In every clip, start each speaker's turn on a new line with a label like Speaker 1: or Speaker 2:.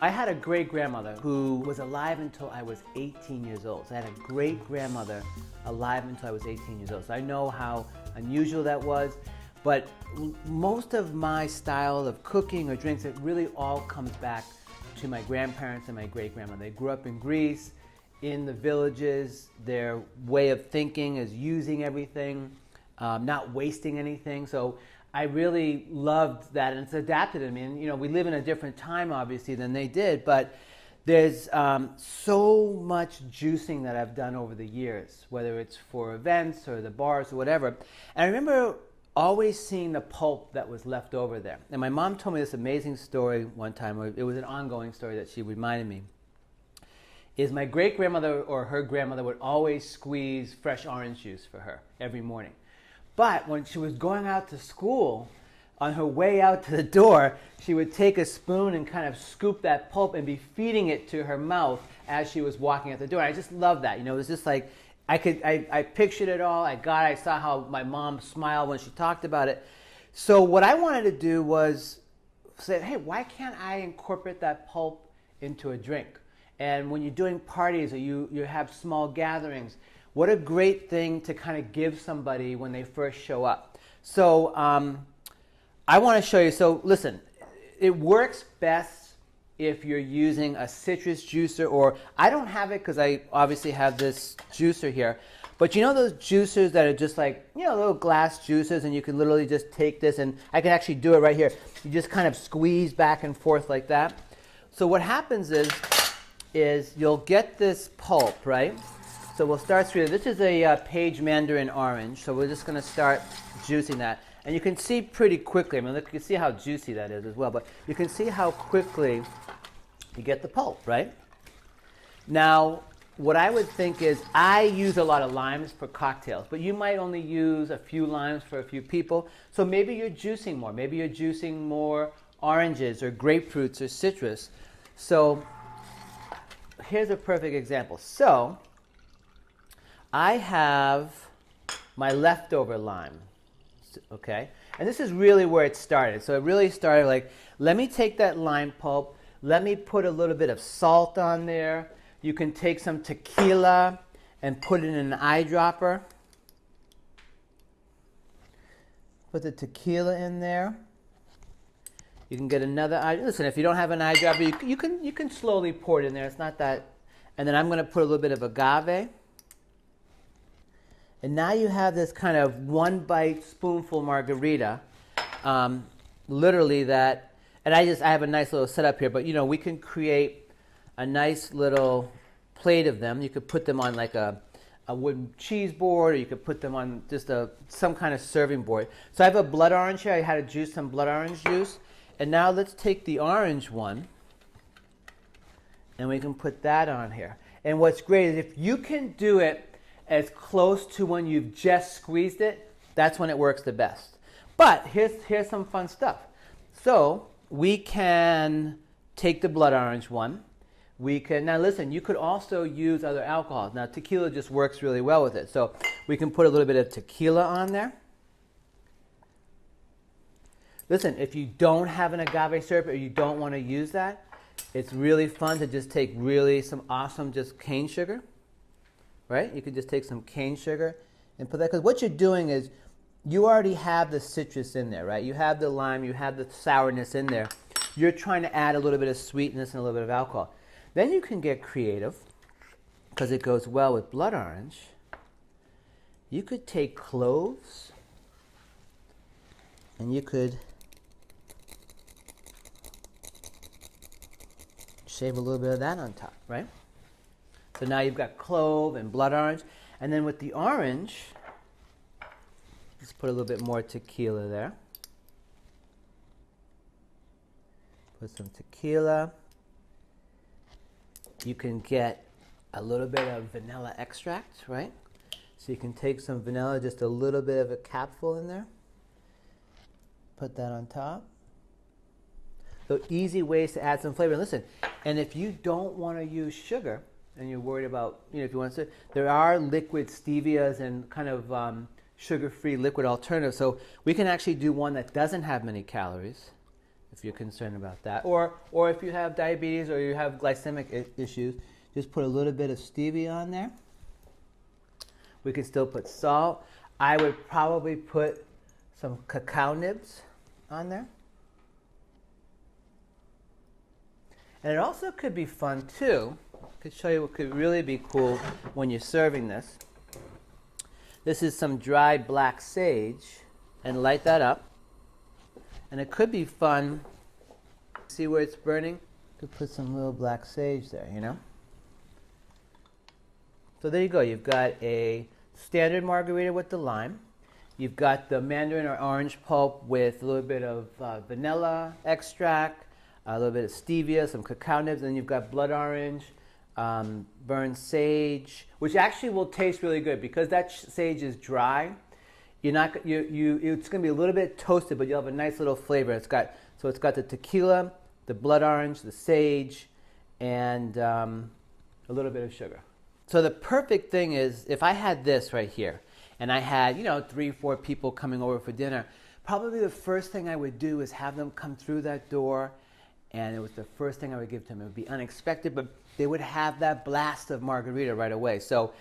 Speaker 1: I had a great-grandmother who was alive until I was 18 years old. So I had a great-grandmother alive until I was 18 years old. So I know how unusual that was. But most of my style of cooking or drinks, it really all comes back to my grandparents and my great-grandmother. They grew up in Greece, in the villages. Their way of thinking is using everything, not wasting anything. So I really loved that, and it's adapted to me. And you know, we live in a different time, obviously, than they did, but there's so much juicing that I've done over the years, whether it's for events or the bars or whatever. And I remember always seeing the pulp that was left over there. And my mom told me this amazing story one time, or it was an ongoing story that she reminded me, is my great-grandmother or her grandmother would always squeeze fresh orange juice for her every morning. But when she was going out to school, on her way out to the door, she would take a spoon and kind of scoop that pulp and be feeding it to her mouth as she was walking out the door. And I just loved that. You know, it was just like, I pictured it all. I saw how my mom smiled when she talked about it. So what I wanted to do was say, hey, why can't I incorporate that pulp into a drink? And when you're doing parties or you have small gatherings, what a great thing to kind of give somebody when they first show up. So I want to show you. So listen, it works best if you're using a citrus juicer, or I don't have it because I obviously have this juicer here. But you know those juicers that are just like, you know, little glass juicers, and you can literally just take this, and I can actually do it right here. You just kind of squeeze back and forth like that. So what happens is you'll get this pulp, right? So we'll start through. This is a Page Mandarin orange, so we're just going to start juicing that. And you can see pretty quickly, I mean, look, you can see how juicy that is as well, but you can see how quickly you get the pulp, right? Now, what I would think is I use a lot of limes for cocktails, but you might only use a few limes for a few people. So maybe you're juicing more. Maybe you're juicing more oranges or grapefruits or citrus. So here's a perfect example. So I have my leftover lime, okay? And this is really where it started. So it really started like, let me take that lime pulp, let me put a little bit of salt on there. You can take some tequila and put it in an eyedropper. Put the tequila in there. You can get another eye. Listen, if you don't have an eyedropper, you can slowly pour it in there. It's not that. And then I'm going to put a little bit of agave. And now you have this kind of one bite spoonful margarita, literally that. And I have a nice little setup here, but you know, we can create a nice little plate of them. You could put them on like a wooden cheese board, or you could put them on just some kind of serving board. So I have a blood orange here. I had to juice some blood orange juice. And now let's take the orange one, and we can put that on here. And what's great is if you can do it as close to when you've just squeezed it, that's when it works the best. But here's some fun stuff. So we can take the blood orange one. We can, now listen, you could also use other alcohols. Now tequila just works really well with it. So we can put a little bit of tequila on there. Listen, if you don't have an agave syrup or you don't want to use that, it's really fun to just take really some awesome just cane sugar, right? You could just take some cane sugar and put that, because what you're doing is you already have the citrus in there, right? You have the lime, you have the sourness in there. You're trying to add a little bit of sweetness and a little bit of alcohol. Then you can get creative, because it goes well with blood orange. You could take cloves, and you could shave a little bit of that on top, right? So now you've got clove and blood orange. And then with the orange, just put a little bit more tequila there. Put some tequila. You can get a little bit of vanilla extract, right? So you can take some vanilla, just a little bit of a capful in there. Put that on top. So easy ways to add some flavor. And listen, and if you don't want to use sugar, and you're worried about, you know, if you want to, there are liquid stevias and kind of sugar-free liquid alternatives. So we can actually do one that doesn't have many calories. if you're concerned about that. Or if you have diabetes or you have glycemic issues, just put a little bit of stevia on there. We can still put salt. I would probably put some cacao nibs on there. And it also could be fun too. I could show you what could really be cool when you're serving this. This is some dried black sage, and light that up. And it could be fun. See where it's burning? Could put some little black sage there, you know? So there you go. You've got a standard margarita with the lime. You've got the mandarin or orange pulp with a little bit of vanilla extract, a little bit of stevia, some cacao nibs, and then you've got blood orange, burnt sage, which actually will taste really good because that sage is dry. It's going to be a little bit toasted, but you'll have a nice little flavor. It's got the tequila, the blood orange, the sage, and a little bit of sugar. So the perfect thing is if I had this right here, and I had 3-4 people coming over for dinner, probably the first thing I would do is have them come through that door, and it was the first thing I would give to them. It would be unexpected, but they would have that blast of margarita right away. So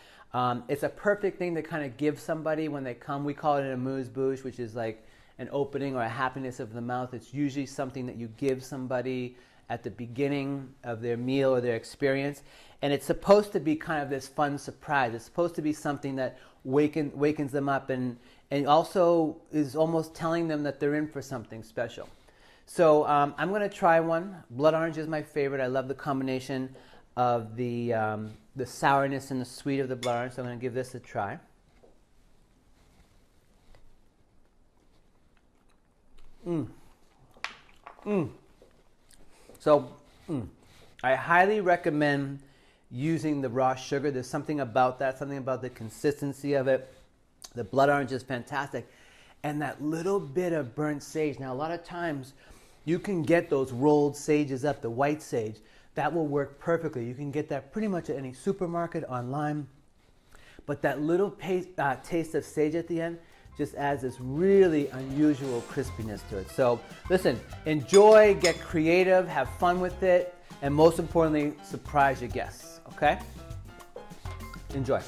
Speaker 1: it's a perfect thing to kind of give somebody when they come. We call it an amuse-bouche, which is like an opening or a happiness of the mouth. It's usually something that you give somebody at the beginning of their meal or their experience. And it's supposed to be kind of this fun surprise. It's supposed to be something that wakens them up and also is almost telling them that they're in for something special. So I'm going to try one. Blood orange is my favorite. I love the combination of the sourness and the sweet of the blood orange. So I'm going to give this a try. I highly recommend using the raw sugar. There's something about that, something about the consistency of it. The blood orange is fantastic. And that little bit of burnt sage. Now, a lot of times you can get those rolled sages up, the white sage. That will work perfectly. You can get that pretty much at any supermarket, online. But that little taste of sage at the end just adds this really unusual crispiness to it. So listen, enjoy, get creative, have fun with it, and most importantly, surprise your guests, okay? Enjoy.